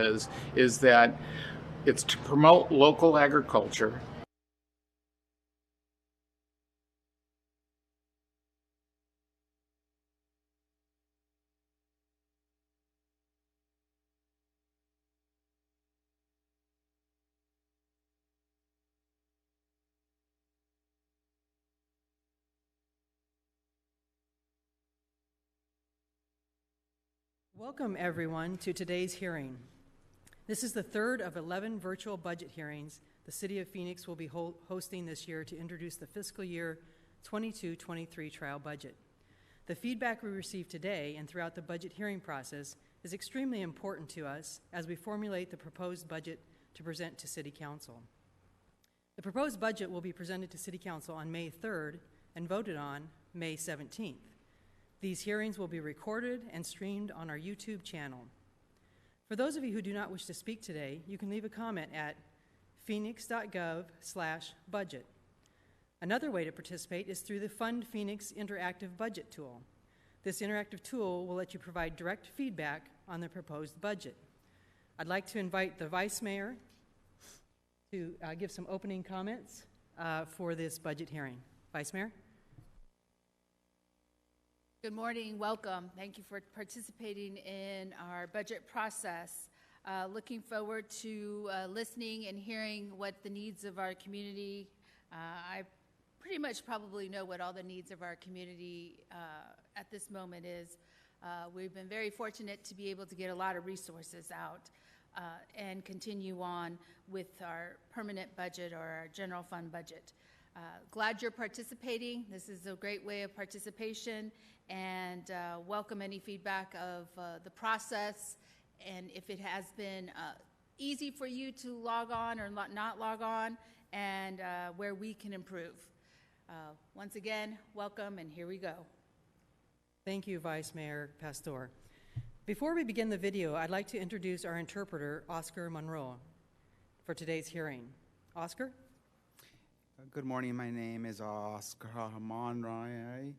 is that it's to promote local agriculture. Welcome, everyone, to today's hearing. This is the third of 11 virtual budget hearings the City of Phoenix will be hosting this year to introduce the fiscal year 22-23 trial budget. The feedback we received today and throughout the budget hearing process is extremely important to us as we formulate the proposed budget to present to City Council. The proposed budget will be presented to City Council on May 3rd and voted on May 17th. These hearings will be recorded and streamed on our YouTube channel. For those of you who do not wish to speak today, you can leave a comment at Phoenix.gov/budget. Another way to participate is through the Fund Phoenix interactive budget tool. This interactive tool will let you provide direct feedback on the proposed budget. I'd like to invite the Vice Mayor to give some opening comments for this budget hearing. Vice Mayor? Good morning, welcome. Thank you for participating in our budget process. Looking forward to listening and hearing what the needs of our community. I pretty much probably know what all the needs of our community at this moment is. We've been very fortunate to be able to get a lot of resources out and continue on with our permanent budget or our general fund budget. Glad you're participating. This is a great way of participation, and welcome any feedback of the process, and if it has been easy for you to log on or not log on, and where we can improve. Once again, welcome, and here we go. Thank you, Vice Mayor Pastor. Before we begin the video, I'd like to introduce our interpreter, Oscar Monroe, for today's hearing. Oscar? Good morning, my name is Oscar Monroe,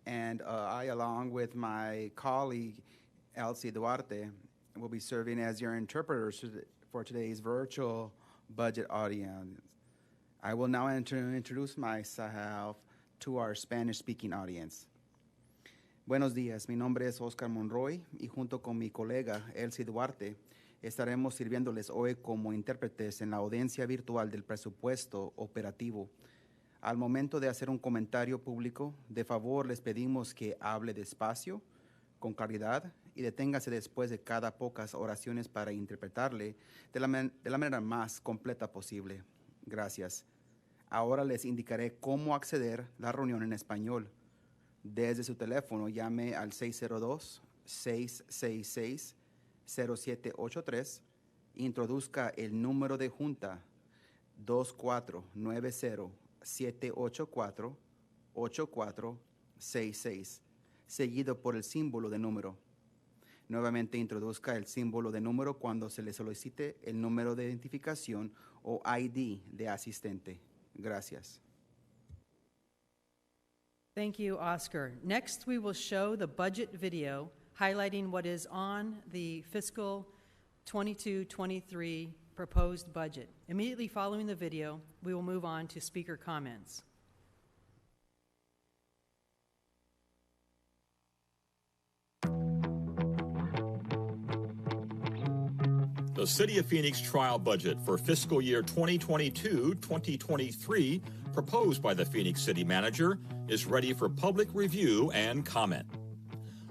and I, along with my colleague, Elsie Duarte, will be serving as your interpreters for today's virtual budget audience. I will now introduce myself to our Spanish-speaking audience. Buenos días, mi nombre es Oscar Monroy y junto con mi colega Elsie Duarte estaremos sirviéndoles hoy como intérpretes en la audiencia virtual del presupuesto operativo. Al momento de hacer un comentario público, de favor les pedimos que hable despacio, con claridad y deténgase después de cada pocas oraciones para interpretarle de la manera más completa posible. Gracias. Ahora les indicaré cómo acceder a la reunión en español. Desde su teléfono, llame al 602-666-0783, introduzca el número de junta 2490-784-8466, seguido por el símbolo de número. Nuevamente introduzca el símbolo de número cuando se le solicite el número de identificación o ID de asistente. Gracias. Thank you, Oscar. Next, we will show the budget video highlighting what is on the fiscal 22-23 proposed budget. Immediately following the video, we will move on to speaker comments. The City of Phoenix trial budget for fiscal year 2022-2023, proposed by the Phoenix City Manager, is ready for public review and comment.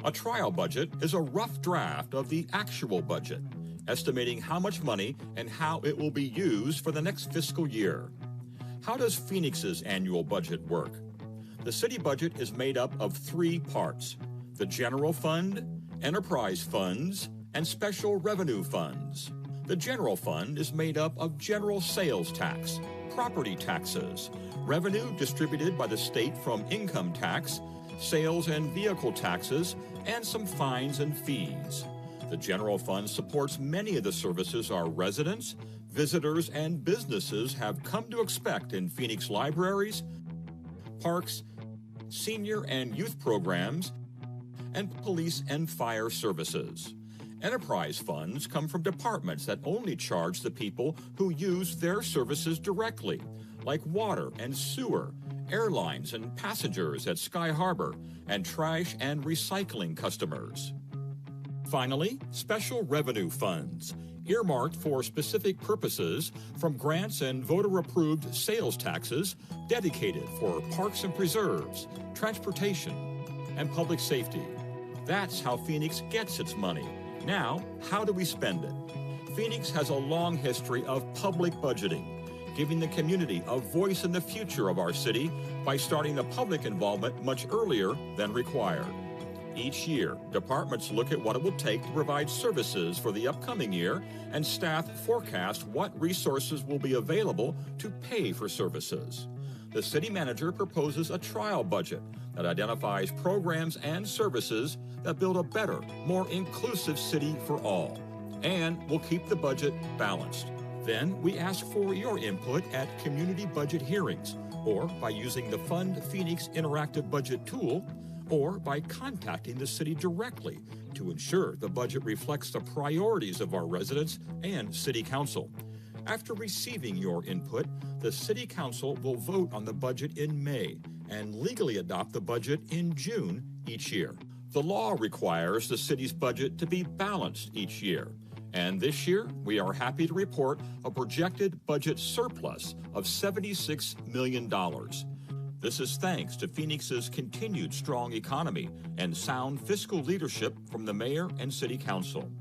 A trial budget is a rough draft of the actual budget, estimating how much money and how it will be used for the next fiscal year. How does Phoenix's annual budget work? The city budget is made up of three parts: the general fund, enterprise funds, and special revenue funds. The general fund is made up of general sales tax, property taxes, revenue distributed by the state from income tax, sales and vehicle taxes, and some fines and fees. The general fund supports many of the services our residents, visitors, and businesses have come to expect in Phoenix libraries, parks, senior and youth programs, and police and fire services. Enterprise funds come from departments that only charge the people who use their services directly, like water and sewer, airlines and passengers at Sky Harbor, and trash and recycling customers. Finally, special revenue funds, earmarked for specific purposes from grants and voter-approved sales taxes dedicated for parks and preserves, transportation, and public safety. That's how Phoenix gets its money. Now, how do we spend it? Phoenix has a long history of public budgeting, giving the community a voice in the future of our city by starting the public involvement much earlier than required. Each year, departments look at what it will take to provide services for the upcoming year, and staff forecast what resources will be available to pay for services. The city manager proposes a trial budget that identifies programs and services that build a better, more inclusive city for all, and will keep the budget balanced. Then we ask for your input at community budget hearings, or by using the Fund Phoenix Interactive Budget tool, or by contacting the city directly to ensure the budget reflects the priorities of our residents and City Council. After receiving your input, the City Council will vote on the budget in May and legally adopt the budget in June each year. The law requires the city's budget to be balanced each year, and this year we are happy to report a projected budget surplus of $76 million. This is thanks to Phoenix's continued strong economy and sound fiscal leadership from the mayor and city council.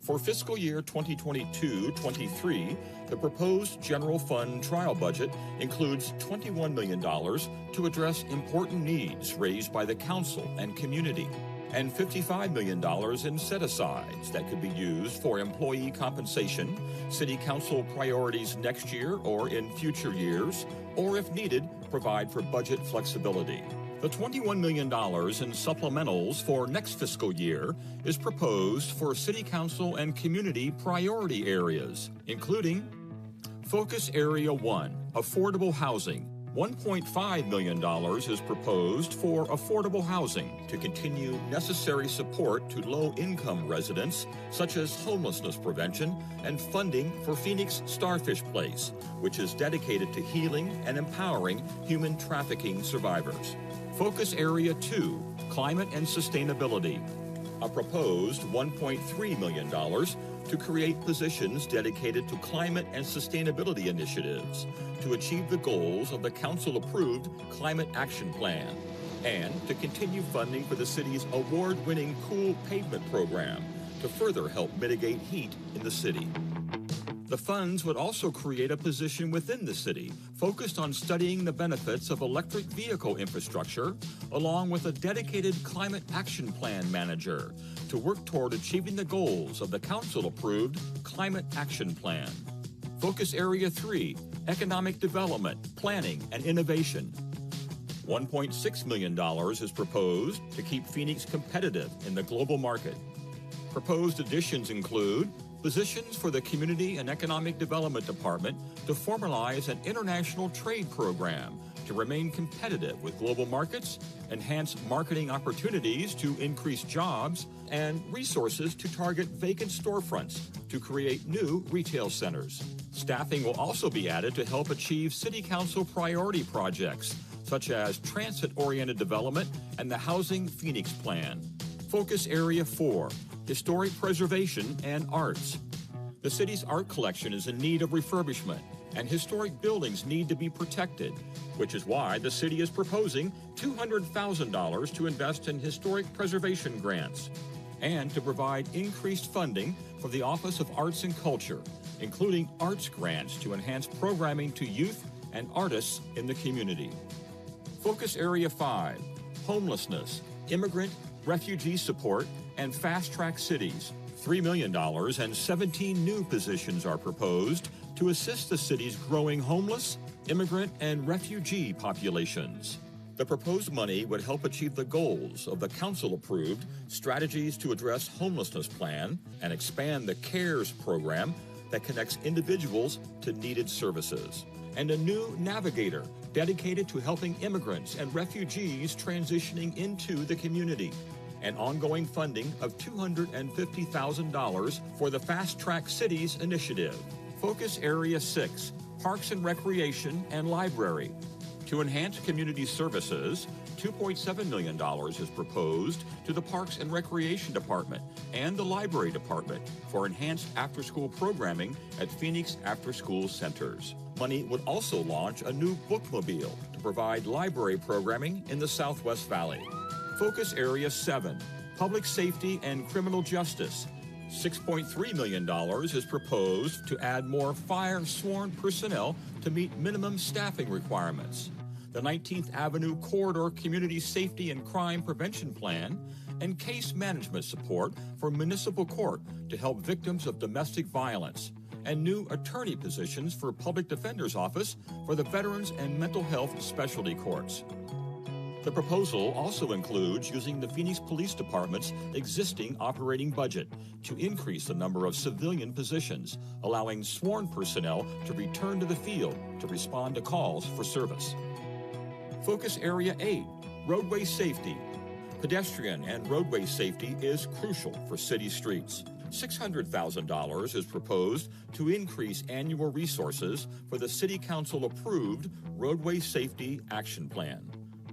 For fiscal year 2022-23, the proposed general fund trial budget includes $21 million to address important needs raised by the council and community, and $55 million in set-asides that could be used for employee compensation, city council priorities next year or in future years, or if needed, provide for budget flexibility. The $21 million in supplementals for next fiscal year is proposed for city council and community priority areas, including Focus Area 1, Affordable Housing. $1.5 million is proposed for affordable housing to continue necessary support to low-income residents, such as homelessness prevention and funding for Phoenix Starfish Place, which is dedicated to healing and empowering human trafficking survivors. Focus Area 2, Climate and Sustainability. A proposed $1.3 million to create positions dedicated to climate and sustainability initiatives to achieve the goals of the council-approved Climate Action Plan, and to continue funding for the city's award-winning Cool Pavement Program to further help mitigate heat in the city. The funds would also create a position within the city focused on studying the benefits of electric vehicle infrastructure, along with a dedicated Climate Action Plan manager to work toward achieving the goals of the council-approved Climate Action Plan. Focus Area 3, Economic Development, Planning, and Innovation. $1.6 million is proposed to keep Phoenix competitive in the global market. Proposed additions include positions for the Community and Economic Development Department to formalize an international trade program to remain competitive with global markets, enhance marketing opportunities to increase jobs, and resources to target vacant storefronts to create new retail centers. Staffing will also be added to help achieve City Council priority projects, such as transit-oriented development and the Housing Phoenix Plan. Focus Area 4, Historic Preservation and Arts. The city's art collection is in need of refurbishment, and historic buildings need to be protected, which is why the city is proposing $200,000 to invest in historic preservation grants, and to provide increased funding for the Office of Arts and Culture, including arts grants to enhance programming to youth and artists in the community. Focus Area 5, Homelessness, Immigrant, Refugee Support, and Fast Track Cities. $3 million and 17 new positions are proposed to assist the city's growing homeless, immigrant, and refugee populations. The proposed money would help achieve the goals of the council-approved Strategies to Address Homelessness Plan and expand the CARES program that connects individuals to needed services, and a new navigator dedicated to helping immigrants and refugees transitioning into the community. and ongoing funding of $250,000 for the Fast Track Cities initiative. Focus Area 6, Parks and Recreation and Library. To enhance community services, $2.7 million is proposed to the Parks and Recreation Department and the Library Department for enhanced after-school programming at Phoenix after-school centers. Money would also launch a new bookmobile to provide library programming in the Southwest Valley. Focus Area 7, Public Safety and Criminal Justice. $6.3 million is proposed to add more fire sworn personnel to meet minimum staffing requirements. The 19th Avenue Corridor Community Safety and Crime Prevention Plan, and case management support for municipal court to help victims of domestic violence, and new attorney positions for Public Defender's Office for the Veterans and Mental Health Specialty Courts. The proposal also includes using the Phoenix Police Department's existing operating budget to increase the number of civilian positions, allowing sworn personnel to return to the field to respond to calls for service. Focus Area 8, Roadway Safety. Pedestrian and roadway safety is crucial for city streets. $600,000 is proposed to increase annual resources for the City Council-approved Roadway Safety Action Plan.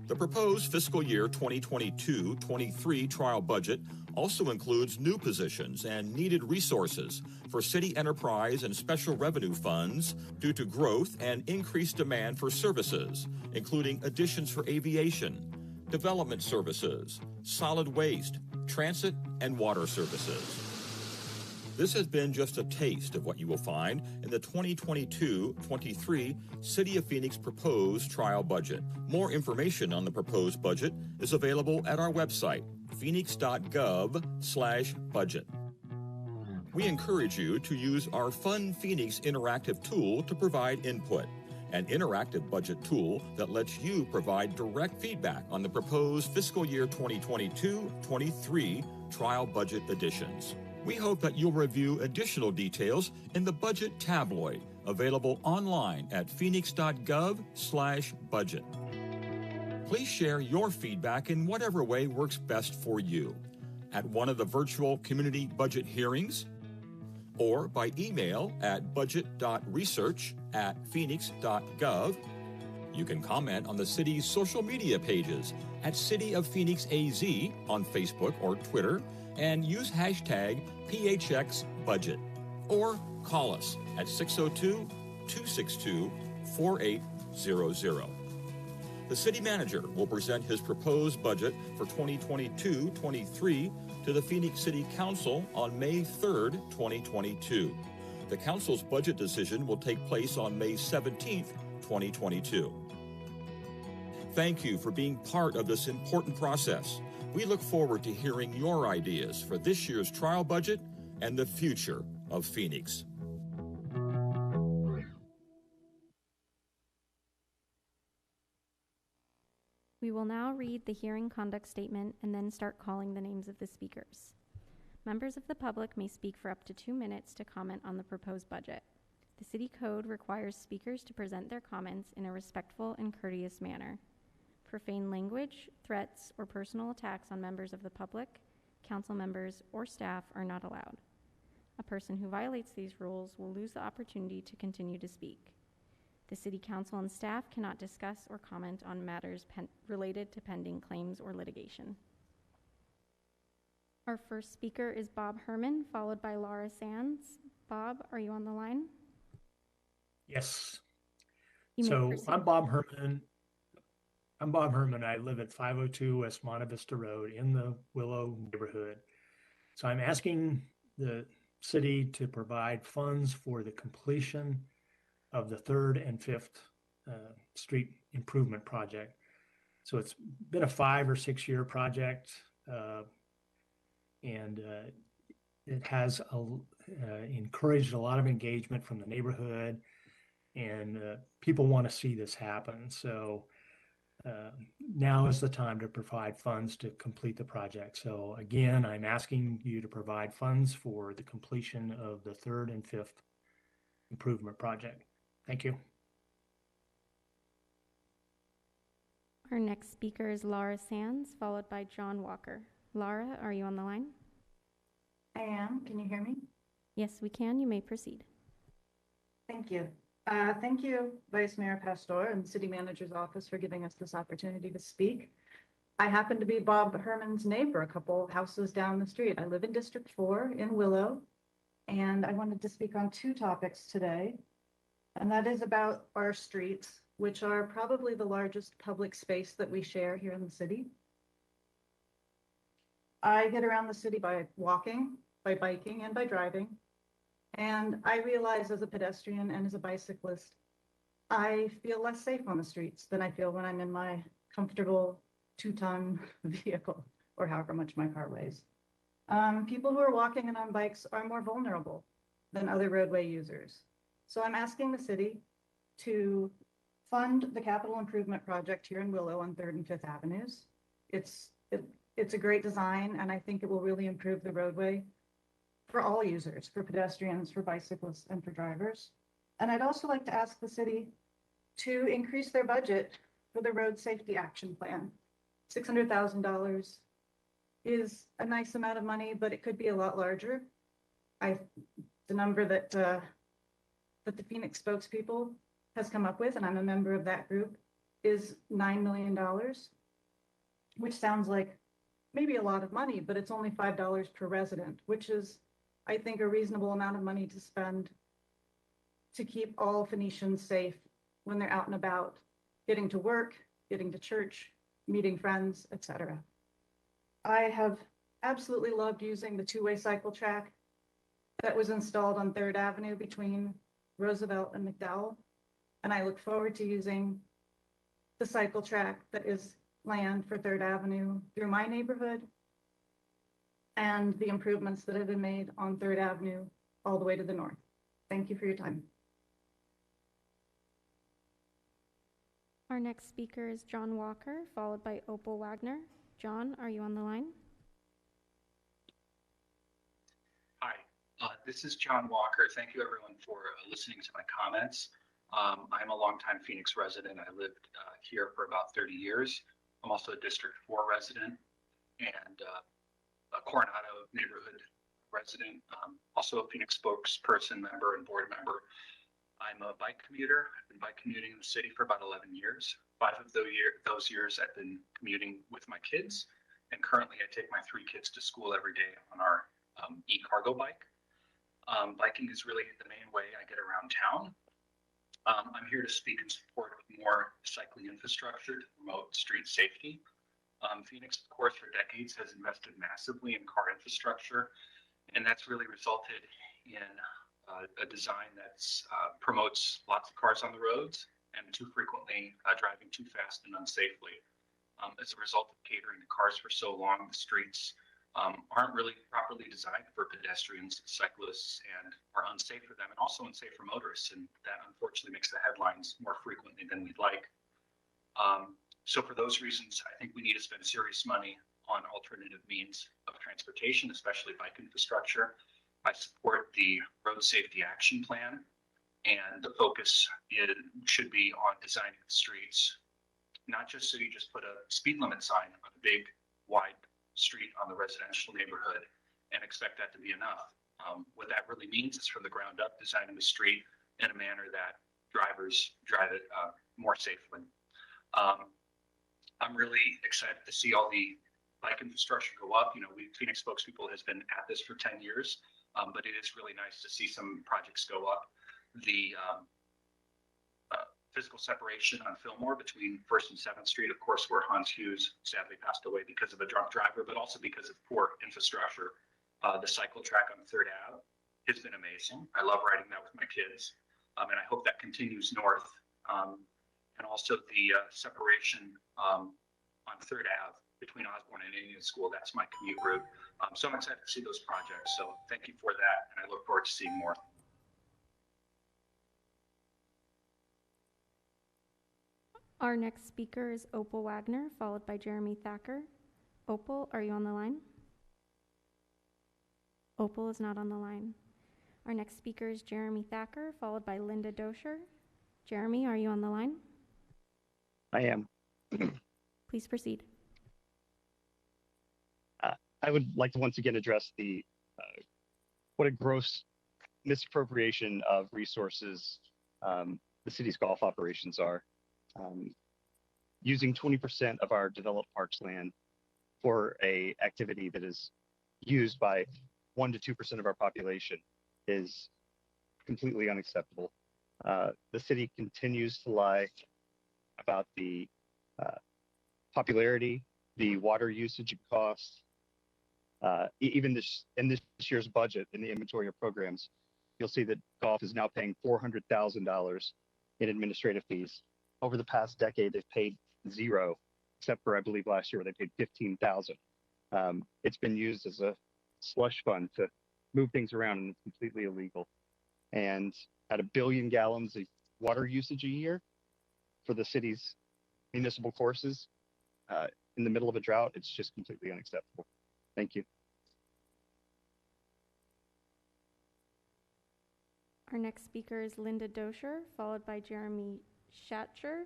The proposed fiscal year 2022-23 trial budget also includes new positions and needed resources for city enterprise and special revenue funds due to growth and increased demand for services, including additions for aviation, development services, solid waste, transit, and water services. This has been just a taste of what you will find in the 2022-23 City of Phoenix proposed trial budget. More information on the proposed budget is available at our website, Phoenix.gov/budget. We encourage you to use our Fun Phoenix interactive tool to provide input, an interactive budget tool that lets you provide direct feedback on the proposed fiscal year 2022-23 trial budget additions. We hope that you'll review additional details in the budget tabloid, available online at Phoenix.gov/budget. Please share your feedback in whatever way works best for you, at one of the virtual community budget hearings, or by email at budget.research@phoenix.gov. You can comment on the city's social media pages at CityofPhoenixAZ on Facebook or Twitter, and use hashtag PHXBudget, or call us at 602-262-4800. The city manager will present his proposed budget for 2022-23 to the Phoenix City Council on May 3rd, 2022. The council's budget decision will take place on May 17th, 2022. Thank you for being part of this important process. We look forward to hearing your ideas for this year's trial budget and the future of Phoenix. We will now read the hearing conduct statement and then start calling the names of the speakers. Members of the public may speak for up to 2 minutes to comment on the proposed budget. The city code requires speakers to present their comments in a respectful and courteous manner. Profane language, threats, or personal attacks on members of the public, council members, or staff are not allowed. A person who violates these rules will lose the opportunity to continue to speak. The City Council and staff cannot discuss or comment on matters related to pending claims or litigation. Our first speaker is Bob Herman, followed by Lara Sands. Bob, are you on the line? Yes. You may So proceed. I'm Bob Herman. I live at 502 West Monte Vista Road in the Willow neighborhood. So I'm asking the city to provide funds for the completion of the 3rd and 5th Street Improvement Project. So it's been a 5 or 6 year project, and it has encouraged a lot of engagement from the neighborhood, and people want to see this happen. So now is the time to provide funds to complete the project. So again, I'm asking you to provide funds for the completion of the 3rd and 5th improvement project. Thank you. Our next speaker is Lara Sands, followed by John Walker. Lara, are you on the line? I am. Can you hear me? Yes, we can. You may proceed. Thank you. Thank you, Vice Mayor Pastor and City Manager's Office for giving us this opportunity to speak. I happen to be Bob Herman's neighbor, a couple houses down the street. I live in District 4 in Willow, and I wanted to speak on two topics today. And that is about our streets, which are probably the largest public space that we share here in the city. I get around the city by walking, by biking, and by driving. And I realize as a pedestrian and as a bicyclist, I feel less safe on the streets than I feel when I'm in my comfortable 2-ton vehicle, or however much my car weighs. People who are walking and on bikes are more vulnerable than other roadway users. So I'm asking the city to fund the capital improvement project here in Willow on 3rd and 5th Avenues. It's a great design, and I think it will really improve the roadway for all users, for pedestrians, for bicyclists, and for drivers. And I'd also like to ask the city to increase their budget for the Road Safety Action Plan. $600,000 is a nice amount of money, but it could be a lot larger. The number that the Phoenix spokespeople has come up with, and I'm a member of that group, is $9 million, which sounds like maybe a lot of money, but it's only $5 per resident, which is, I think, a reasonable amount of money to spend to keep all Phoenicians safe when they're out and about, getting to work, getting to church, meeting friends, etc. I have absolutely loved using the two-way cycle track that was installed on 3rd Avenue between Roosevelt and McDowell. And I look forward to using the cycle track that is planned for 3rd Avenue through my neighborhood and the improvements that have been made on 3rd Avenue all the way to the north. Thank you for your time. Our next speaker is John Walker, followed by Opal Wagner. John, are you on the line? Hi, this is John Walker. Thank you everyone for listening to my comments. I'm a longtime Phoenix resident. I lived here for about 30 years. I'm also a District 4 resident and a Coronado neighborhood resident, also a Phoenix spokesperson member and board member. I'm a bike commuter. I've been bike commuting in the city for about 11 years. 5 of those years I've been commuting with my kids, and currently I take my 3 kids to school every day on our e-cargo bike. Biking is really the main way I get around town. I'm here to speak in support of more cycling infrastructure to promote street safety. Phoenix, of course, for decades has invested massively in car infrastructure, and that's really resulted in a design that promotes lots of cars on the roads and too frequently driving too fast and unsafely. As a result of catering to cars for so long, the streets aren't really properly designed for pedestrians, cyclists, and are unsafe for them and also unsafe for motorists. And that unfortunately makes the headlines more frequently than we'd like. So for those reasons, I think we need to spend serious money on alternative means of transportation, especially bike infrastructure. I support the Road Safety Action Plan, and the focus should be on designing the streets, not just so you just put a speed limit sign on a big, wide street on the residential neighborhood and expect that to be enough. What that really means is from the ground up, designing the street in a manner that drivers drive it more safely. I'm really excited to see all the bike infrastructure go up. You know, Phoenix spokespeople has been at this for 10 years. But it is really nice to see some projects go up. The physical separation on Fillmore between 1st and 7th Street, of course, where Hans Hughes sadly passed away because of a drunk driver, but also because of poor infrastructure. The cycle track on 3rd Ave has been amazing. I love riding that with my kids, and I hope that continues north. And also the separation on 3rd Ave between Osborne and Indian School. That's my commute route. So I'm excited to see those projects. So thank you for that, and I look forward to seeing more. Our next speaker is Opal Wagner, followed by Jeremy Thacker. Opal, are you on the line? Opal is not on the line. Our next speaker is Jeremy Thacker, followed by Linda Doscher. Jeremy, are you on the line? I am. Please proceed. I would like to once again address what a gross misappropriation of resources the city's golf operations are. Using 20% of our developed parks land for a activity that is used by 1 to 2% of our population is completely unacceptable. The city continues to lie about the popularity, the water usage and costs. Even in this year's budget, in the inventory of programs, you'll see that golf is now paying $400,000 in administrative fees. Over the past decade, they've paid zero, except for, I believe, last year where they paid $15,000. It's been used as a slush fund to move things around, and it's completely illegal. And at 1 billion gallons of water usage a year for the city's municipal courses in the middle of a drought, it's just completely unacceptable. Thank you. Our next speaker is Linda Doscher, followed by Jeremy Schatcher.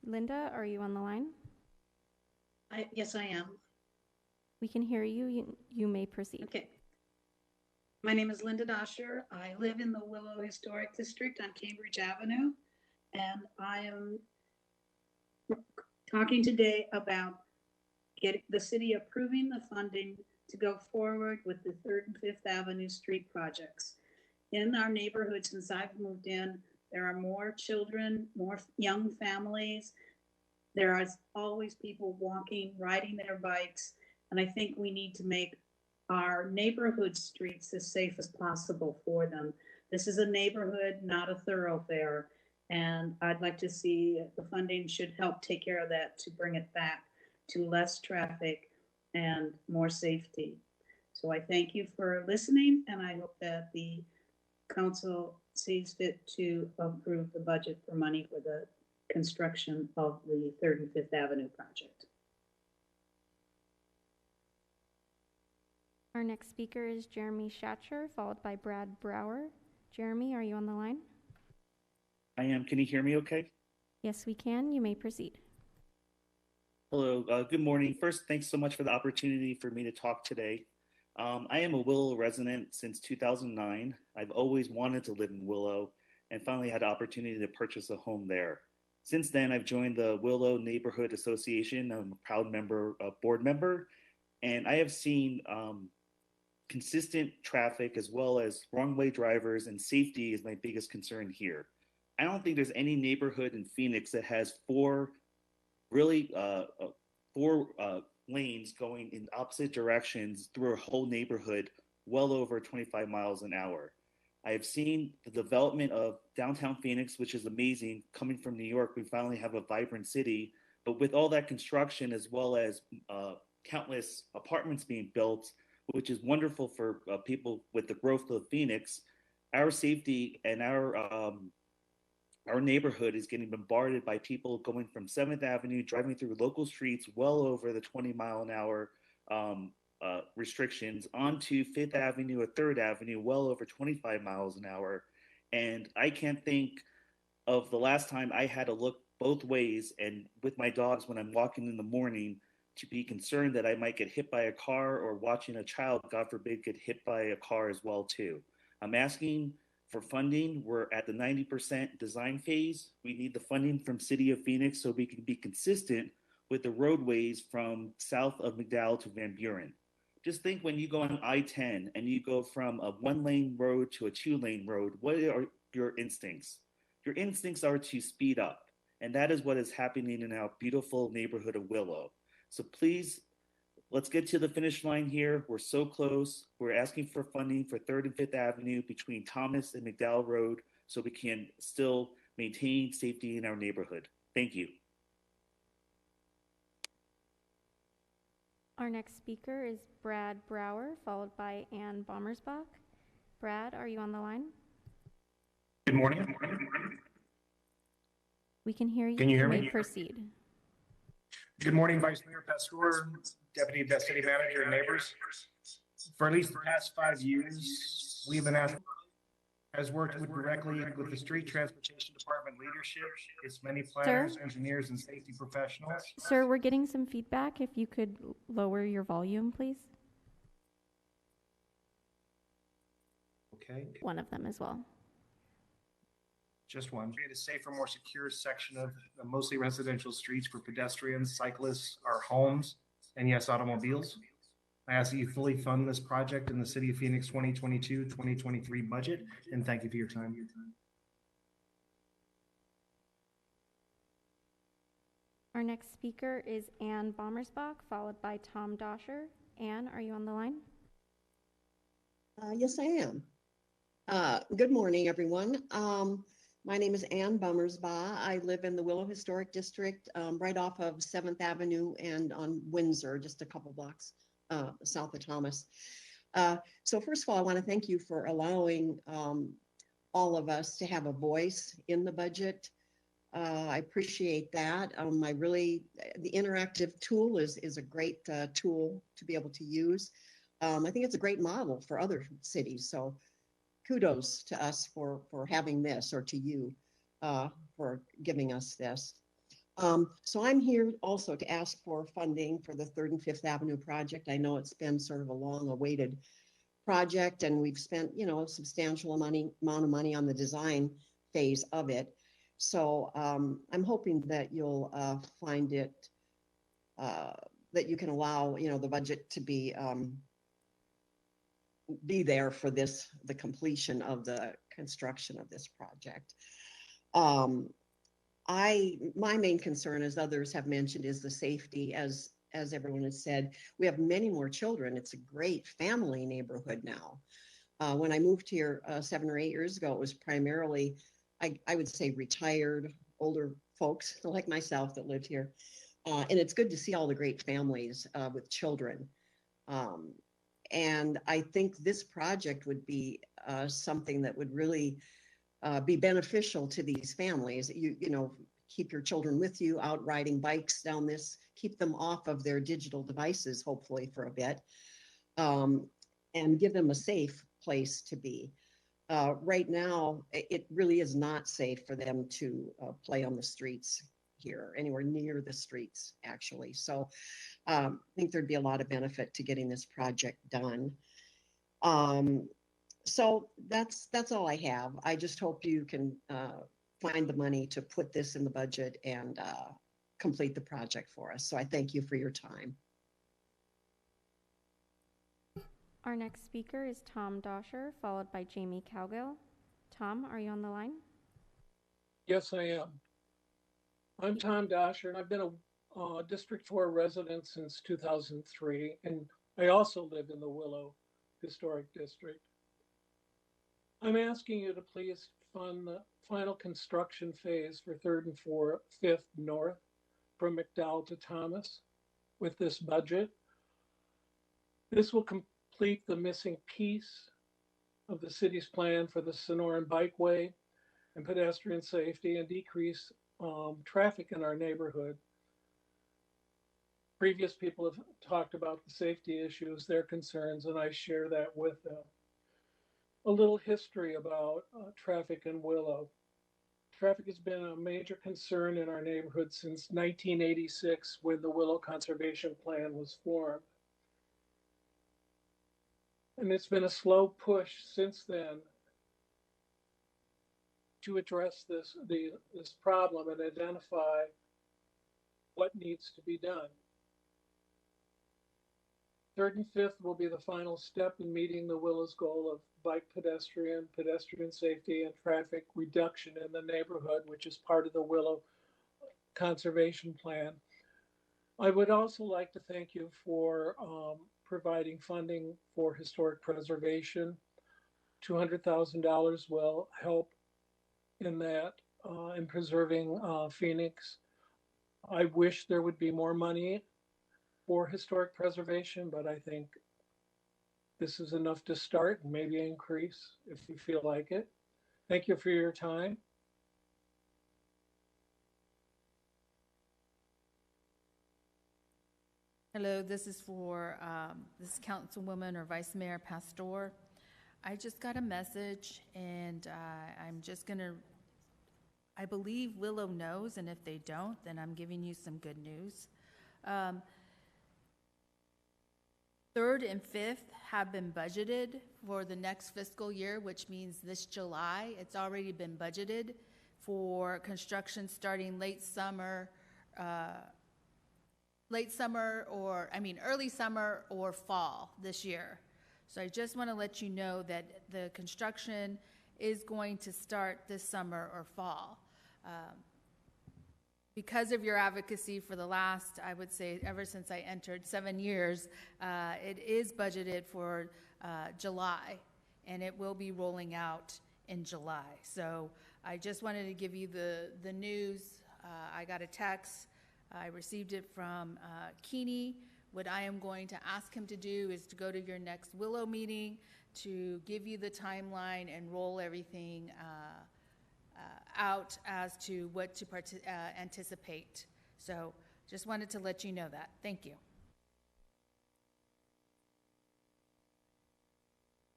Linda, are you on the line? Yes, I am. We can hear you. You may proceed. Okay. My name is Linda Doscher. I live in the Willow Historic District on Cambridge Avenue, and I am talking today about the city approving the funding to go forward with the 3rd and 5th Avenue street projects. In our neighborhood, since I've moved in, there are more children, more young families. There are always people walking, riding their bikes, and I think we need to make our neighborhood streets as safe as possible for them. This is a neighborhood, not a thoroughfare, and I'd like to see the funding should help take care of that to bring it back to less traffic and more safety. So I thank you for listening, and I hope that the council sees fit to approve the budget for money for the construction of the 3rd and 5th Avenue project. Our next speaker is Jeremy Schatcher, followed by Brad Brower. Jeremy, are you on the line? I am. Can you hear me okay? Yes, we can. You may proceed. Hello. Good morning. First, thanks so much for the opportunity for me to talk today. I am a Willow resident since 2009. I've always wanted to live in Willow and finally had the opportunity to purchase a home there. Since then, I've joined the Willow Neighborhood Association. I'm a proud board member, and I have seen consistent traffic as well as wrong-way drivers, and safety is my biggest concern here. I don't think there's any neighborhood in Phoenix that has four lanes going in opposite directions through a whole neighborhood well over 25 miles an hour. I have seen the development of downtown Phoenix, which is amazing. Coming from New York, we finally have a vibrant city, but with all that construction as well as countless apartments being built, which is wonderful for people with the growth of Phoenix, our safety and our neighborhood is getting bombarded by people going from 7th Avenue, driving through local streets well over the 20-mile-an-hour restrictions onto 5th Avenue or 3rd Avenue, well over 25 miles an hour. And I can't think of the last time I had to look both ways and with my dogs when I'm walking in the morning to be concerned that I might get hit by a car, or watching a child, God forbid, get hit by a car as well too. I'm asking for funding. We're at the 90% design phase. We need the funding from City of Phoenix so we can be consistent with the roadways from south of McDowell to Van Buren. Just think, when you go on I-10 and you go from a 1-lane road to a 2-lane road, what are your instincts? Your instincts are to speed up. And that is what is happening in our beautiful neighborhood of Willow. So please, let's get to the finish line here. We're so close. We're asking for funding for 3rd and 5th Avenue between Thomas and McDowell Road so we can still maintain safety in our neighborhood. Thank you. Our next speaker is Brad Brower, followed by Ann Bombersbach. Brad, are you on the line? Good morning. We can hear you. Can you hear may me? Proceed. Good morning, Vice Mayor Pastor, Deputy City Manager, and neighbors. For at least the past 5 years, we've been asked, has worked directly with the Street Transportation Department leadership, its many planners, engineers, and safety professionals. Sir, we're getting some feedback. If you could lower your volume, please. okay? One of them as well. Just one. Create a safer, more secure section of the mostly residential streets for pedestrians, cyclists, our homes, and yes, automobiles. I ask that you fully fund this project in the City of Phoenix 2022-2023 budget, and thank you for your time. Our next speaker is Ann Bombersbach, followed by Tom Doscher. Ann, are you on the line? Yes, I am. Good morning, everyone. My name is Ann Bombersbach. I live in the Willow Historic District, right off of 7th Avenue and on Windsor, just a couple blocks south of Thomas. So first of all, I want to thank you for allowing all of us to have a voice in the budget. I appreciate that. The interactive tool is a great tool to be able to use. I think it's a great model for other cities. So kudos to us for having this, or to you for giving us this. So I'm here also to ask for funding for the 3rd and 5th Avenue project. I know it's been sort of a long awaited project, and we've spent, a substantial amount of money on the design phase of it. So I'm hoping that you'll find it, that you can allow, the budget to be there for the completion of the construction of this project. My main concern, as others have mentioned, is the safety. As everyone has said, we have many more children. It's a great family neighborhood now. When I moved here 7 or 8 years ago, it was primarily, I would say, retired older folks like myself that lived here. And it's good to see all the great families with children. And I think this project would be something that would really be beneficial to these families. Keep your children with you, out riding bikes down this, keep them off of their digital devices, hopefully for a bit, and give them a safe place to be. Right now, it really is not safe for them to play on the streets here, anywhere near the streets, actually. So I think there'd be a lot of benefit to getting this project done. So that's all I have. I just hope you can find the money to put this in the budget and complete the project for us. So I thank you for your time. Our next speaker is Tom Doscher, followed by Jamie Cowgill. Tom, are you on the line? Yes, I am. I'm Tom Doscher, and I've been a District 4 resident since 2003, and I also live in the Willow Historic District. I'm asking you to please fund the final construction phase for 3rd and 5th North from McDowell to Thomas with this budget. This will complete the missing piece of the city's plan for the Sonoran Bikeway and pedestrian safety, and decrease traffic in our neighborhood. Previous people have talked about the safety issues, their concerns, and I share that with them. A little history about traffic in Willow. Traffic has been a major concern in our neighborhood since 1986, when the Willow Conservation Plan was formed. And it's been a slow push since then to address this problem and identify what needs to be done. 3rd and 5th will be the final step in meeting the Willow's goal of bike pedestrian safety, and traffic reduction in the neighborhood, which is part of the Willow Conservation Plan. I would also like to thank you for providing funding for historic preservation. $200,000 will help in that, in preserving Phoenix. I wish there would be more money for historic preservation, but I think this is enough to start, and maybe increase if you feel like it. Thank you for your time. Hello, this is for this is Councilwoman or Vice Mayor Pastor. I just got a message, and I'm just gonna, I believe Willow knows, and if they don't, then I'm giving you some good news. 3rd and 5th have been budgeted for the next fiscal year, which means this July. It's already been budgeted for construction starting early summer or fall this year. So I just want to let you know that the construction is going to start this summer or fall. Because of your advocacy for the last, I would say, ever since I entered, 7 years, it is budgeted for July, and it will be rolling out in July. So I just wanted to give you the news. I got a text. I received it from Keeney. What I am going to ask him to do is to go to your next Willow meeting to give you the timeline and roll everything out as to what to anticipate. So just wanted to let you know that. Thank you.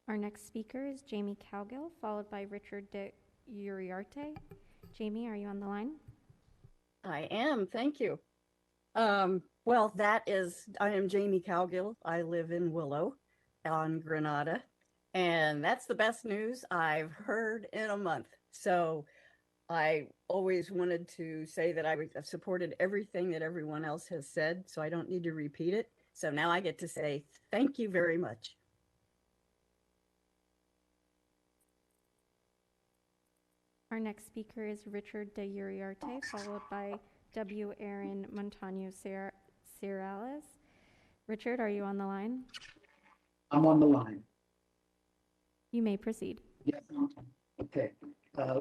Our next speaker is Jamie Cowgill, followed by Richard de Uriarte. Jamie, are you on the line? I am, thank you. Well, I am Jamie Cowgill. I live in Willow on Granada, and that's the best news I've heard in a month. So I always wanted to say that I've supported everything that everyone else has said, so I don't need to repeat it. So now I get to say thank you very much. Our next speaker is Richard de Uriarte, followed by W. Aaron Montano Cirales. Richard, are you on the line? I'm on the line. You may proceed. Yes. Okay.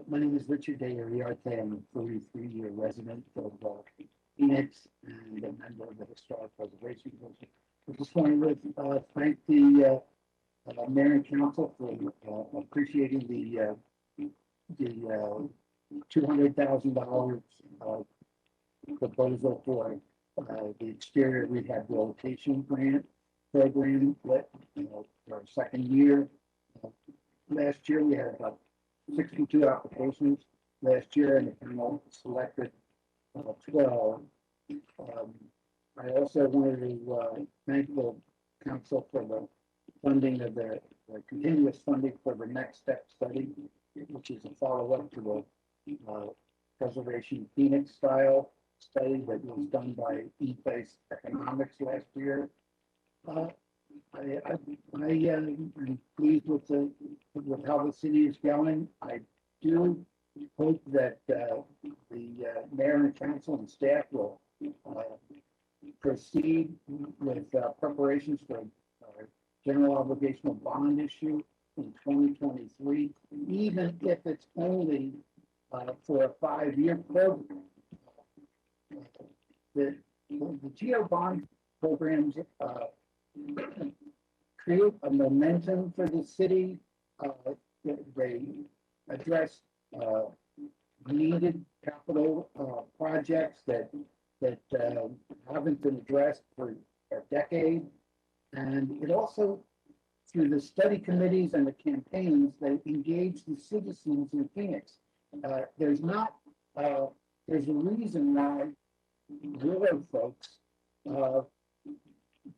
My name is Richard de Arriarte. I'm a 43-year resident of Phoenix and a member of the Historic Preservation Commission. I just wanted to thank the mayor and council for appreciating the $200,000 proposal for the exterior rehabilitation grant program for our second year. Last year we had about 62 applications last year, and the panel selected 12. I also wanted to thank the council for the funding of the continuous funding for the Next Step study, which is a follow-up to the Preservation Phoenix style study that was done by E-Place Economics last year. I'm pleased with how the city is going. I do hope that the mayor and council and staff will proceed with preparations for general obligational bond issue in 2023, even if it's only for a 5-year program. The GO bond programs create a momentum for the city. They address needed capital projects that haven't been addressed for a decade. And it also, through the study committees and the campaigns, they engage the citizens in Phoenix. There's a reason why Willow folks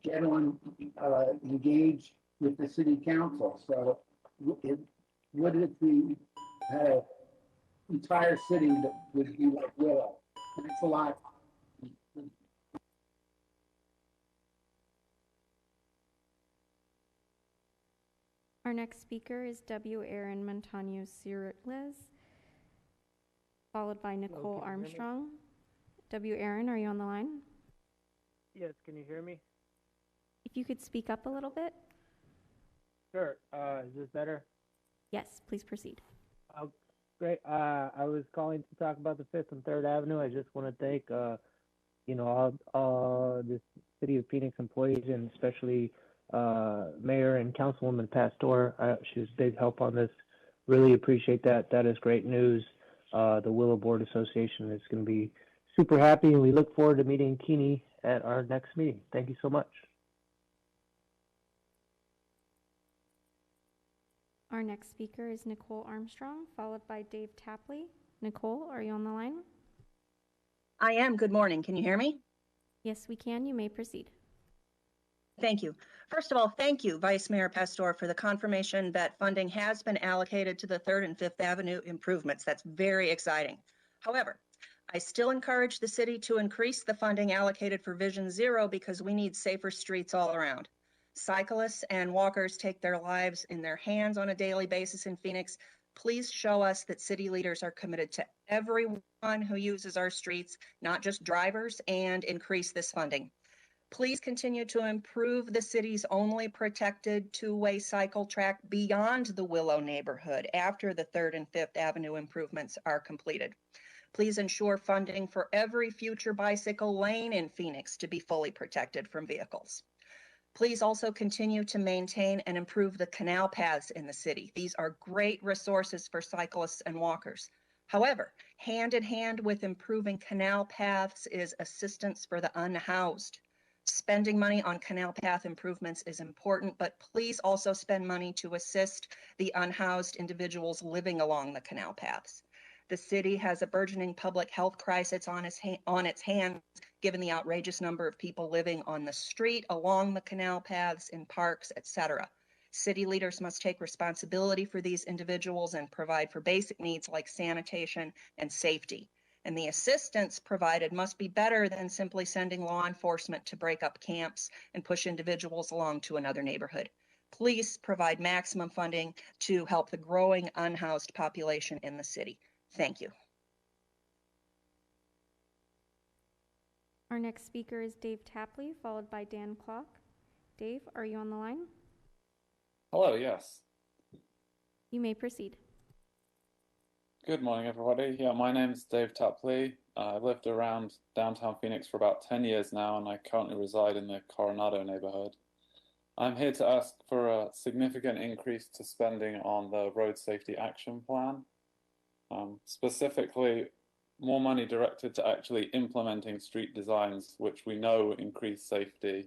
get on engaged with the city council. So would it be an entire city that would be like Willow? Thanks a lot. Our next speaker is W. Aaron Montano Cirales, followed by Nicole Armstrong. W. Aaron, are you on the line? Yes, can you hear me? If you could speak up a little bit. Sure. Is this better? Yes, please proceed. Great. I was calling to talk about the 5th and 3rd Avenue. I just want to thank, all the City of Phoenix employees, and especially Mayor and Councilwoman Pastor. She was a big help on this. Really appreciate that. That is great news. The Willow Board Association is going to be super happy, and we look forward to meeting Keeney at our next meeting. Thank you so much. Our next speaker is Nicole Armstrong, followed by Dave Tapley. Nicole, are you on the line? I am. Good morning. Can you hear me? Yes, we can. You may proceed. Thank you. First of all, thank you, Vice Mayor Pastor, for the confirmation that funding has been allocated to the 3rd and 5th Avenue improvements. That's very exciting. However, I still encourage the city to increase the funding allocated for Vision Zero because we need safer streets all around. Cyclists and walkers take their lives in their hands on a daily basis in Phoenix. Please show us that city leaders are committed to everyone who uses our streets, not just drivers, and increase this funding. Please continue to improve the city's only protected two-way cycle track beyond the Willow neighborhood after the 3rd and 5th Avenue improvements are completed. Please ensure funding for every future bicycle lane in Phoenix to be fully protected from vehicles. Please also continue to maintain and improve the canal paths in the city. These are great resources for cyclists and walkers. However, hand in hand with improving canal paths is assistance for the unhoused. Spending money on canal path improvements is important, but please also spend money to assist the unhoused individuals living along the canal paths. The city has a burgeoning public health crisis on its hands, given the outrageous number of people living on the street, along the canal paths, in parks, etc. City leaders must take responsibility for these individuals and provide for basic needs like sanitation and safety. And the assistance provided must be better than simply sending law enforcement to break up camps and push individuals along to another neighborhood. Please provide maximum funding to help the growing unhoused population in the city. Thank you. Our next speaker is Dave Tapley, followed by Dan Clock. Dave, are you on the line? Hello, yes. You may proceed. Good morning, everybody. Yeah, my name's Dave Tapley. I've lived around downtown Phoenix for about 10 years now, and I currently reside in the Coronado neighborhood. I'm here to ask for a significant increase to spending on the Road Safety Action Plan. Specifically, more money directed to actually implementing street designs, which we know increase safety,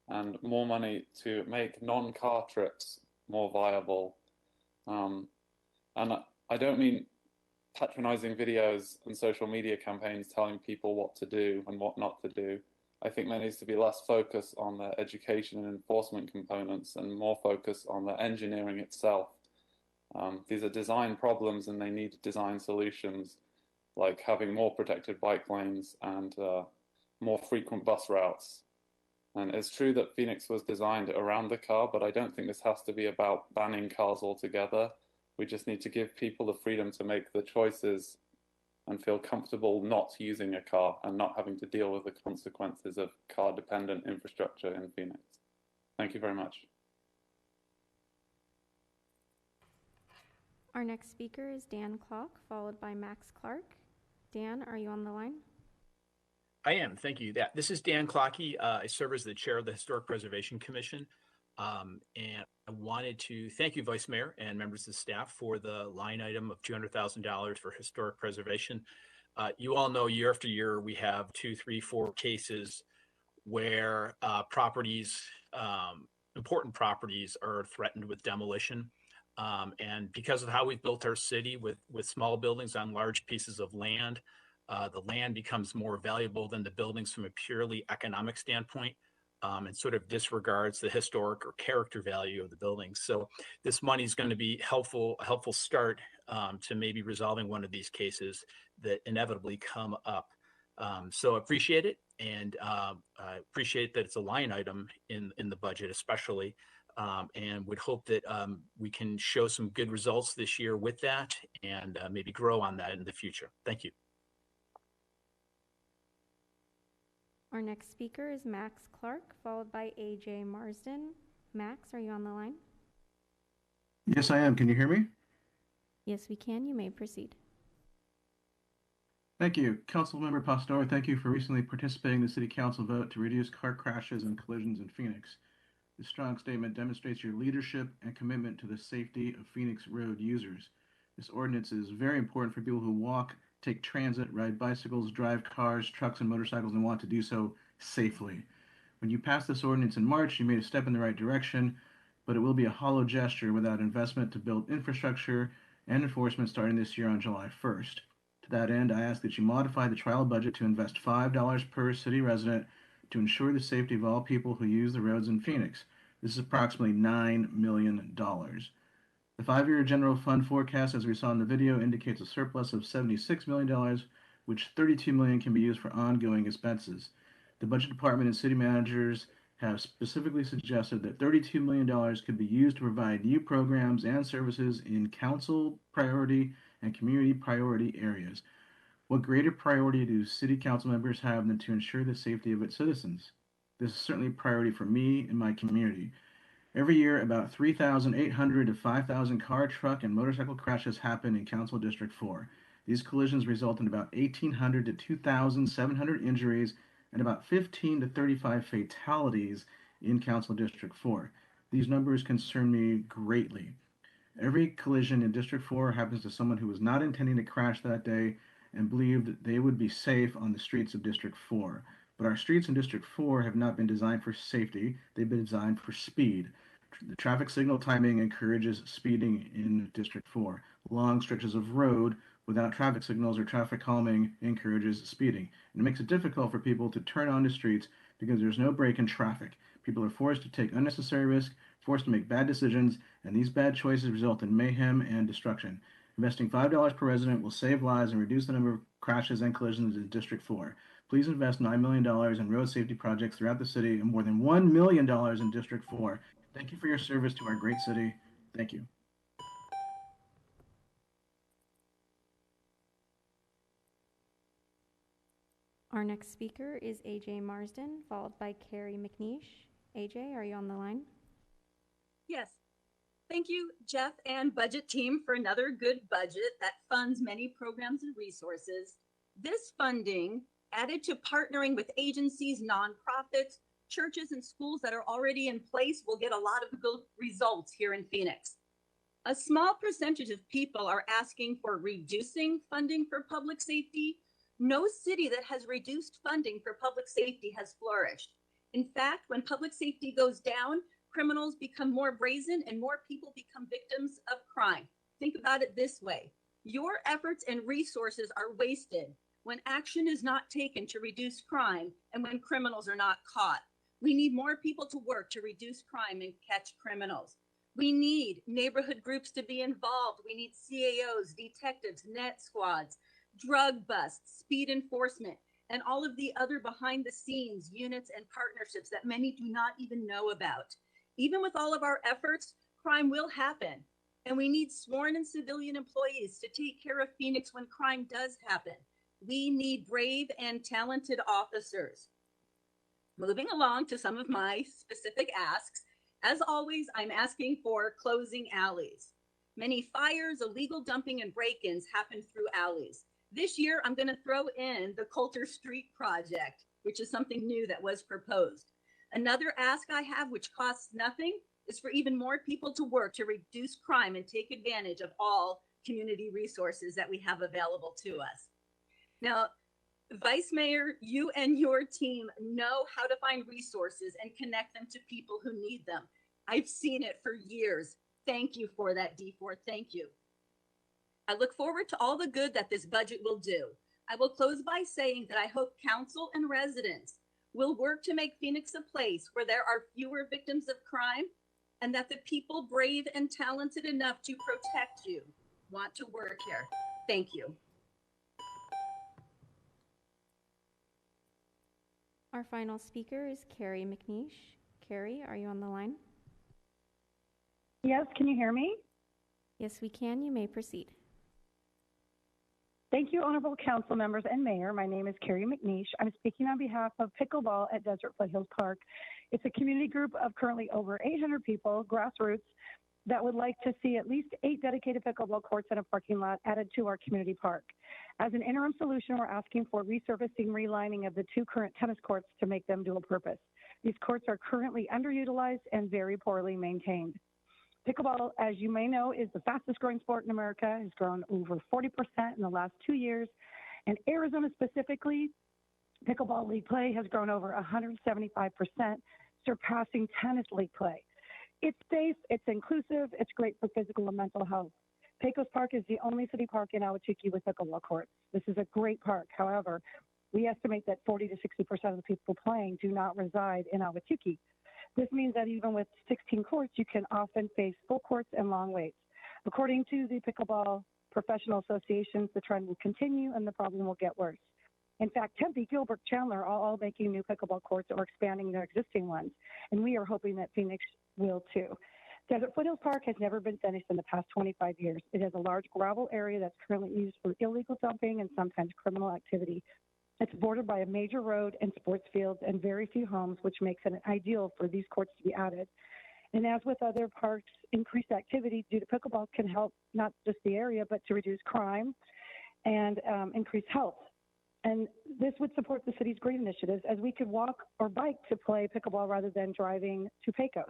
and more money to make non-car trips more viable. And I don't mean patronizing videos and social media campaigns telling people what to do and what not to do. I think there needs to be less focus on the education and enforcement components and more focus on the engineering itself. These are design problems and they need design solutions, like having more protected bike lanes and more frequent bus routes. And it's true that Phoenix was designed around the car, but I don't think this has to be about banning cars altogether. We just need to give people the freedom to make the choices and feel comfortable not using a car and not having to deal with the consequences of car-dependent infrastructure in Phoenix. Thank you very much. Our next speaker is Dan Clock, followed by Max Clark. Dan, are you on the line? I am, thank you. This is Dan Clocky. I serve as the chair of the Historic Preservation Commission. And I wanted to thank you, Vice Mayor and members of the staff, for the line item of $200,000 for historic preservation. You all know year after year we have 2, 3, 4 cases where properties, important properties, are threatened with demolition. And because of how we've built our city with small buildings on large pieces of land, the land becomes more valuable than the buildings from a purely economic standpoint. And sort of disregards the historic or character value of the buildings. So this money is going to be a helpful start to maybe resolving one of these cases that inevitably come up. So I appreciate it, and I appreciate that it's a line item in the budget especially, and would hope that we can show some good results this year with that and maybe grow on that in the future. Thank you. Our next speaker is Max Clark, followed by AJ Marsden. Max, are you on the line? Yes, I am. Can you hear me? Yes, we can. You may proceed. Thank you. Councilmember Pastor, thank you for recently participating in the City Council vote to reduce car crashes and collisions in Phoenix. This strong statement demonstrates your leadership and commitment to the safety of Phoenix road users. This ordinance is very important for people who walk, take transit, ride bicycles, drive cars, trucks, and motorcycles, and want to do so safely. When you passed this ordinance in March, you made a step in the right direction, but it will be a hollow gesture without investment to build infrastructure and enforcement starting this year on July 1st. To that end, I ask that you modify the trial budget to invest $5 per city resident to ensure the safety of all people who use the roads in Phoenix. This is approximately $9 million. The 5-year general fund forecast, as we saw in the video, indicates a surplus of $76 million, which $32 million can be used for ongoing expenses. The budget department and city managers have specifically suggested that $32 million could be used to provide new programs and services in council priority and community priority areas. What greater priority do city council members have than to ensure the safety of its citizens? This is certainly a priority for me and my community. Every year, about 3,800 to 5,000 car, truck, and motorcycle crashes happen in Council District 4. These collisions result in about 1,800 to 2,700 injuries and about 15 to 35 fatalities in Council District 4. These numbers concern me greatly. Every collision in District 4 happens to someone who was not intending to crash that day and believed they would be safe on the streets of District 4. But our streets in District 4 have not been designed for safety, they've been designed for speed. The traffic signal timing encourages speeding in District 4. Long stretches of road without traffic signals or traffic calming encourages speeding. And it makes it difficult for people to turn onto streets because there's no break in traffic. People are forced to take unnecessary risks, forced to make bad decisions, and these bad choices result in mayhem and destruction. Investing $5 per resident will save lives and reduce the number of crashes and collisions in District 4. Please invest $9 million in road safety projects throughout the city and more than $1 million in District 4. Thank you for your service to our great city. Thank you. Our next speaker is AJ Marsden, followed by Carrie McNeesh. AJ, are you on the line? Yes. Thank you, Jeff and budget team, for another good budget that funds many programs and resources. This funding, added to partnering with agencies, nonprofits, churches, and schools that are already in place, will get a lot of good results here in Phoenix. A small percentage of people are asking for reducing funding for public safety. No city that has reduced funding for public safety has flourished. In fact, when public safety goes down, criminals become more brazen and more people become victims of crime. Think about it this way. Your efforts and resources are wasted when action is not taken to reduce crime and when criminals are not caught. We need more people to work to reduce crime and catch criminals. We need neighborhood groups to be involved. We need CAOs, detectives, net squads, drug busts, speed enforcement, and all of the other behind the scenes units and partnerships that many do not even know about. Even with all of our efforts, crime will happen, and we need sworn and civilian employees to take care of Phoenix when crime does happen. We need brave and talented officers. Moving along to some of my specific asks, as always, I'm asking for closing alleys. Many fires, illegal dumping, and break-ins happen through alleys. This year, I'm going to throw in the Coulter Street project, which is something new that was proposed. Another ask I have, which costs nothing, is for even more people to work to reduce crime and take advantage of all community resources that we have available to us. Now, Vice Mayor, you and your team know how to find resources and connect them to people who need them. I've seen it for years. Thank you for that, D4. Thank you. I look forward to all the good that this budget will do. I will close by saying that I hope council and residents will work to make Phoenix a place where there are fewer victims of crime and that the people brave and talented enough to protect you want to work here. Thank you. Our final speaker is Carrie McNeesh. Carrie, are you on the line? Yes, can you hear me? Yes, we can. You may proceed. Thank you, honorable council members and mayor. My name is Carrie McNeesh. I'm speaking on behalf of Pickleball at Desert Foothills Park. It's a community group of currently over 800 people, grassroots, that would like to see at least 8 dedicated pickleball courts and a parking lot added to our community park. As an interim solution, we're asking for resurfacing, relining of the 2 current tennis courts to make them dual purpose. These courts are currently underutilized and very poorly maintained. Pickleball, as you may know, is the fastest growing sport in America. It's grown over 40% in the last 2 years. And Arizona specifically, pickleball league play has grown over 175%, surpassing tennis league play. It's safe, it's inclusive, it's great for physical and mental health. Pecos Park is the only city park in Ahwatukee with pickleball courts. This is a great park. However, We estimate that 40 to 60% of the people playing do not reside in Ahwatukee. This means that even with 16 courts, you can often face full courts and long waits. According to the Pickleball Professional Associations, the trend will continue and the problem will get worse. In fact, Tempe, Gilbert, Chandler are all making new pickleball courts or expanding their existing ones, and we are hoping that Phoenix will too. Desert Foothills Park has never been finished in the past 25 years. It has a large gravel area that's currently used for illegal dumping and sometimes criminal activity. It's bordered by a major road and sports fields and very few homes, which makes it ideal for these courts to be added. And as with other parks, increased activity due to pickleball can help not just the area, but to reduce crime and increase health. And this would support the city's green initiatives, as we could walk or bike to play pickleball rather than driving to Pecos.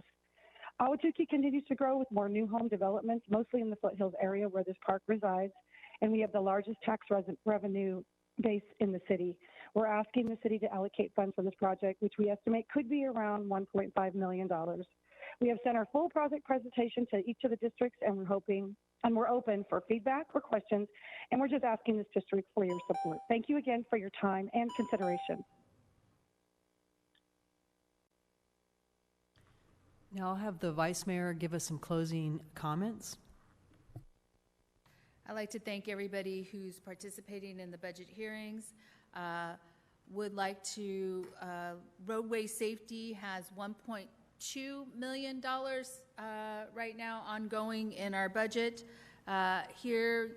Ahwatukee continues to grow with more new home developments, mostly in the foothills area where this park resides, and we have the largest tax revenue base in the city. We're asking the city to allocate funds for this project, which we estimate could be around $1.5 million. We have sent our full project presentation to each of the districts, and we're open for feedback or questions, and we're just asking this district for your support. Thank you again for your time and consideration. Now I'll have the Vice Mayor give us some closing comments. I'd like to thank everybody who's participating in the budget hearings. Would like to, roadway safety has $1.2 million right now ongoing in our budget. Here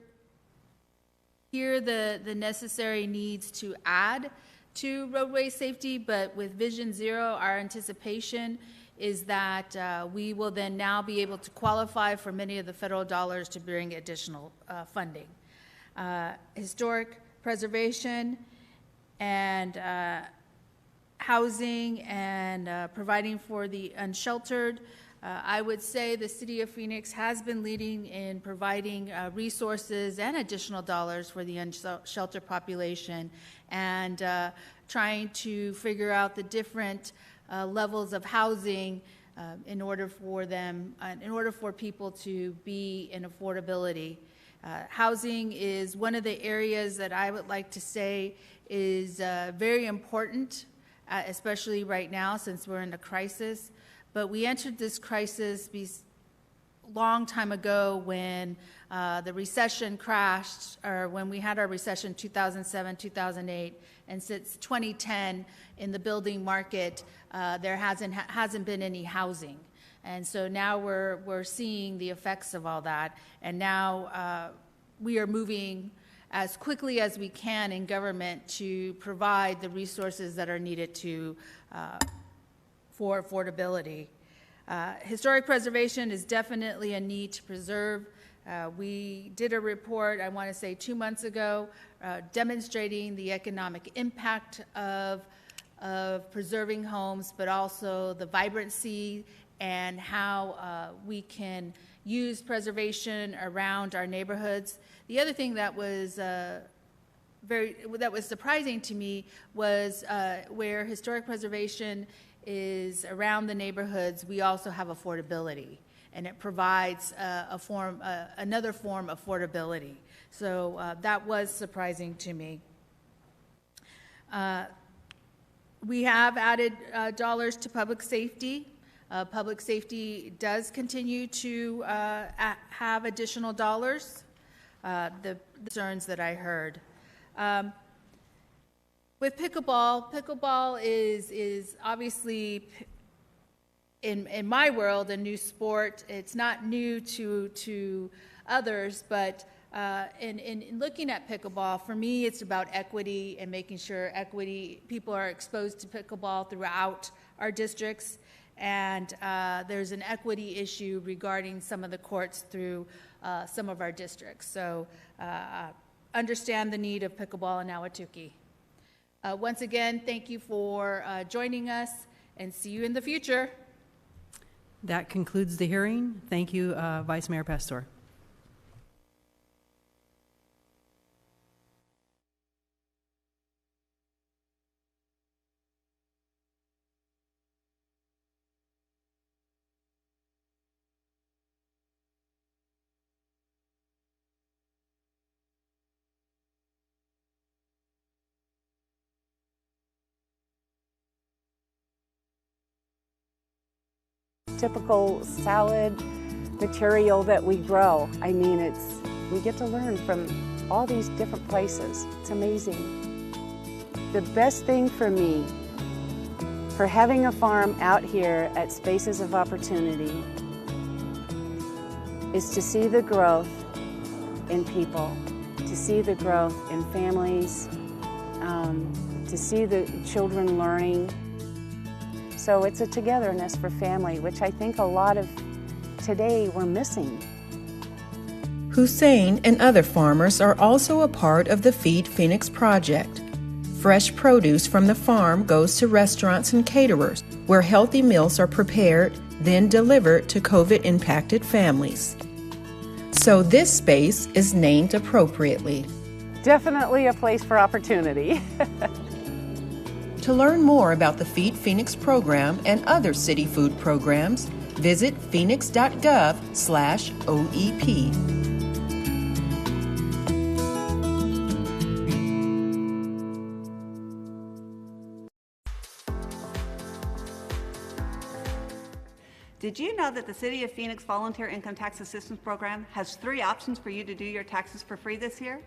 the necessary needs to add to roadway safety, but with Vision Zero, our anticipation is that we will then now be able to qualify for many of the federal dollars to bring additional funding. Historic preservation and housing and providing for the unsheltered. I would say the City of Phoenix has been leading in providing resources and additional dollars for the unsheltered population and trying to figure out the different levels of housing in order for people to be in affordability. Housing is one of the areas that I would like to say is very important, especially right now since we're in a crisis. But we entered this crisis a long time ago when the recession crashed, or when we had our recession 2007, 2008, and since 2010 in the building market, there hasn't been any housing. And so now we're seeing the effects of all that, and now we are moving as quickly as we can in government to provide the resources that are needed for affordability. Historic preservation is definitely a need to preserve. We did a report, I want to say 2 months ago, demonstrating the economic impact of preserving homes, but also the vibrancy and how we can use preservation around our neighborhoods. The other thing that was surprising to me was where historic preservation is around the neighborhoods, we also have affordability, and it provides another form of affordability. So that was surprising to me. We have added dollars to public safety. Public safety does continue to have additional dollars. The concerns that I heard. With pickleball is obviously, in my world, a new sport. It's not new to others, but in looking at pickleball, for me, it's about equity and making sure people are exposed to pickleball throughout our districts. And there's an equity issue regarding some of the courts through some of our districts. So understand the need of pickleball in Ahwatukee. Once again, thank you for joining us, and see you in the future. That concludes the hearing. Thank you, Vice Mayor Pastor. typical salad material that we grow. I mean, we get to learn from all these different places. It's amazing. The best thing for me, for having a farm out here at Spaces of Opportunity, is to see the growth in people, to see the growth in families, to see the children learning. So it's a togetherness for family, which I think a lot of today we're missing. Hussein and other farmers are also a part of the Feed Phoenix project. Fresh produce from the farm goes to restaurants and caterers, where healthy meals are prepared, then delivered to COVID-impacted families. So this space is named appropriately. Definitely a place for opportunity. To learn more about the Feed Phoenix program and other city food programs, visit Phoenix.gov/OEP. Did you know that the City of Phoenix Volunteer Income Tax Assistance Program has 3 options for you to do your taxes for free this year?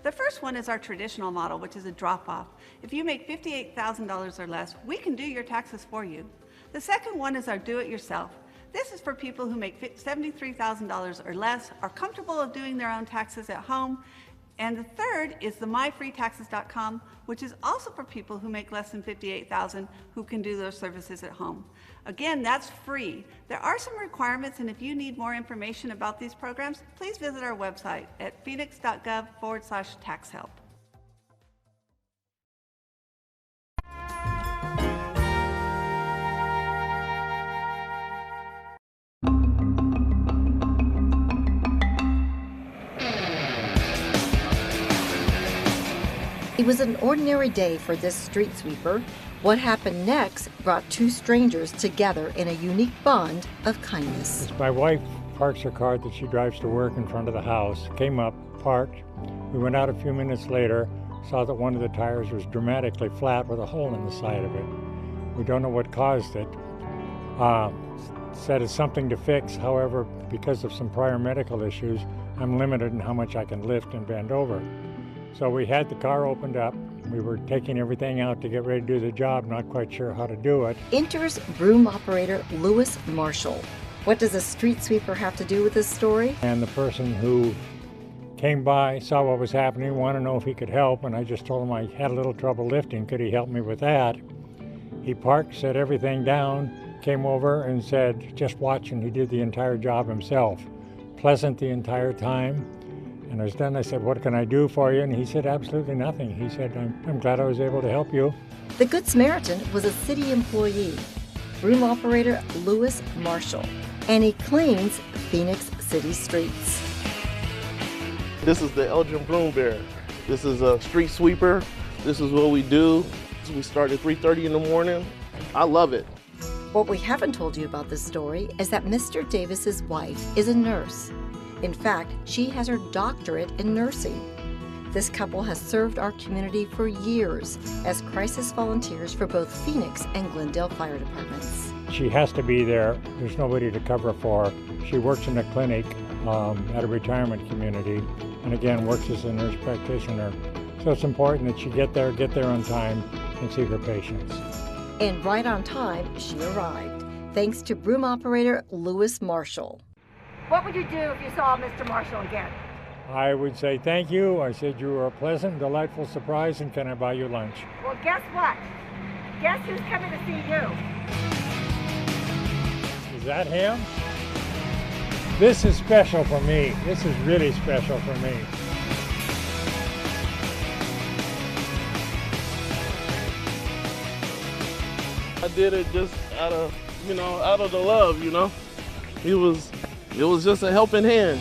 The first one is our traditional model, which is a drop-off. If you make $58,000 or less, we can do your taxes for you. The second one is our do-it-yourself. This is for people who make $73,000 or less, are comfortable of doing their own taxes at home. And the third is the myfreetaxes.com, which is also for people who make less than $58,000 who can do those services at home. Again, that's free. There are some requirements, and if you need more information about these programs, please visit our website at Phoenix.gov/tax help. It was an ordinary day for this street sweeper. What happened next brought 2 strangers together in a unique bond of kindness. My wife parks her car that she drives to work in front of the house, came up, parked. We went out a few minutes later, saw that one of the tires was dramatically flat with a hole in the side of it. We don't know what caused it. Said it's something to fix. However, because of some prior medical issues, I'm limited in how much I can lift and bend over. So we had the car opened up. We were taking everything out to get ready to do the job, not quite sure how to do it. Enters broom operator Lewis Marshall. What does a street sweeper have to do with this story? And the person who came by, saw what was happening, wanted to know if he could help, and I just told him I had a little trouble lifting. Could he help me with that? He parked, set everything down, came over and said, just watch, and he did the entire job himself. Pleasant the entire time. And I was done. I said, what can I do for you? And he said, absolutely nothing. He said, I'm glad I was able to help you. The Good Samaritan was a city employee, broom operator Lewis Marshall, and he cleans Phoenix city streets. This is the Elgin Broom Bear. This is a street sweeper. This is what we do. We start at 3:30 in the morning. I love it. What we haven't told you about this story is that Mr. Davis's wife is a nurse. In fact, she has her doctorate in nursing. This couple has served our community for years as crisis volunteers for both Phoenix and Glendale fire departments. She has to be there. There's nobody to cover for her. She works in a clinic at a retirement community, and again, works as a nurse practitioner. So it's important that she get there on time, and see her patients. And right on time, she arrived, thanks to broom operator Lewis Marshall. What would you do if you saw Mr. Marshall again? I would say thank you. I said you were a pleasant, delightful surprise, and can I buy you lunch? Well, guess what? Guess who's coming to see you? Is that him? This is special for me. This is really special for me. I did it just out of the love, It was just a helping hand.